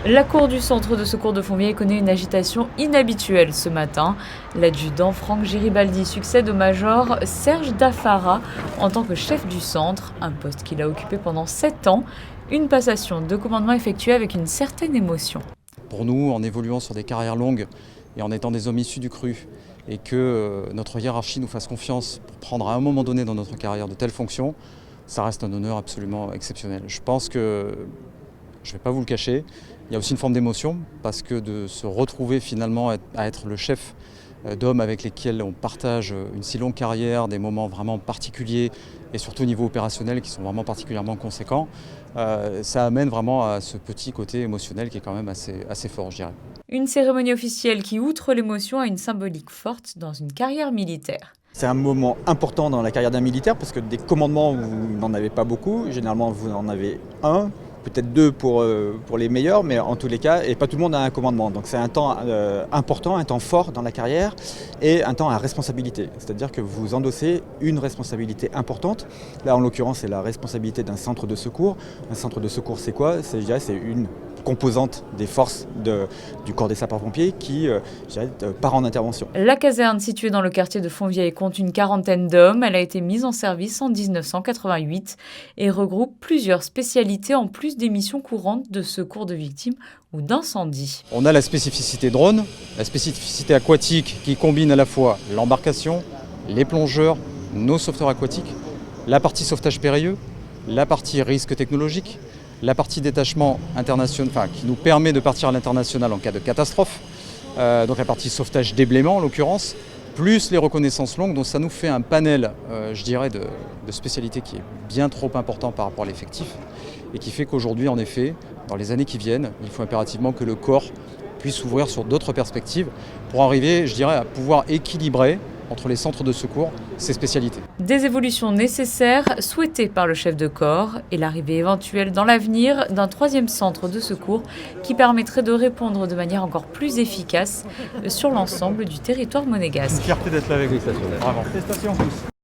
La cour du centre de secours de Fontvieille connaît une agitation inhabituelle ce matin. L'adjudant Franck Géribaldi succède au major Serge Daffara en tant que chef du centre, un poste qu'il a occupé pendant 7 ans. Une passation de commandement effectuée avec une certaine émotion. Pour nous, en évoluant sur des carrières longues et en étant des hommes issus du cru, et que notre hiérarchie nous fasse confiance pour prendre à un moment donné dans notre carrière de telles fonctions, ça reste un honneur absolument exceptionnel. Je pense que, je ne vais pas vous le cacher, il y a aussi une forme d'émotion parce que de se retrouver finalement à être le chef d'hommes avec lesquels on partage une si longue carrière, des moments vraiment particuliers et surtout au niveau opérationnel qui sont vraiment particulièrement conséquents, ça amène vraiment à ce petit côté émotionnel qui est quand même assez fort, je dirais. Une cérémonie officielle qui, outre l'émotion, a une symbolique forte dans une carrière militaire. C'est un moment important dans la carrière d'un militaire parce que des commandements, vous n'en avez pas beaucoup. Généralement, vous en avez un, peut-être deux pour les meilleurs, mais en tous les cas, et pas tout le monde a un commandement. Donc c'est un temps important, un temps fort dans la carrière et un temps à responsabilité. C'est-à-dire que vous endossez une responsabilité importante. Là, en l'occurrence, c'est la responsabilité d'un centre de secours. Un centre de secours, c'est quoi? C'est une composante des forces du corps des sapeurs-pompiers qui part en intervention. La caserne située dans le quartier de Fontvieille compte une quarantaine d'hommes. Elle a été mise en service en 1988 et regroupe plusieurs spécialités en plus des missions courantes de secours de victimes ou d'incendie. On a la spécificité drone, la spécificité aquatique qui combine à la fois l'embarcation, les plongeurs, nos sauveteurs aquatiques, la partie sauvetage périlleux, la partie risque technologique, la partie détachement international, qui nous permet de partir à l'international en cas de catastrophe, donc la partie sauvetage déblaiement en l'occurrence, plus les reconnaissances longues, donc ça nous fait un panel, je dirais, de spécialités qui est bien trop important par rapport à l'effectif et qui fait qu'aujourd'hui, en effet, dans les années qui viennent, il faut impérativement que le corps puisse s'ouvrir sur d'autres perspectives pour arriver, je dirais, à pouvoir équilibrer entre les centres de secours, ces spécialités. Des évolutions nécessaires souhaitées par le chef de corps et l'arrivée éventuelle dans l'avenir d'un 3e centre de secours qui permettrait de répondre de manière encore plus efficace sur l'ensemble du territoire monégasque. Une fierté d'être là avec vous. Vraiment. Félicitations.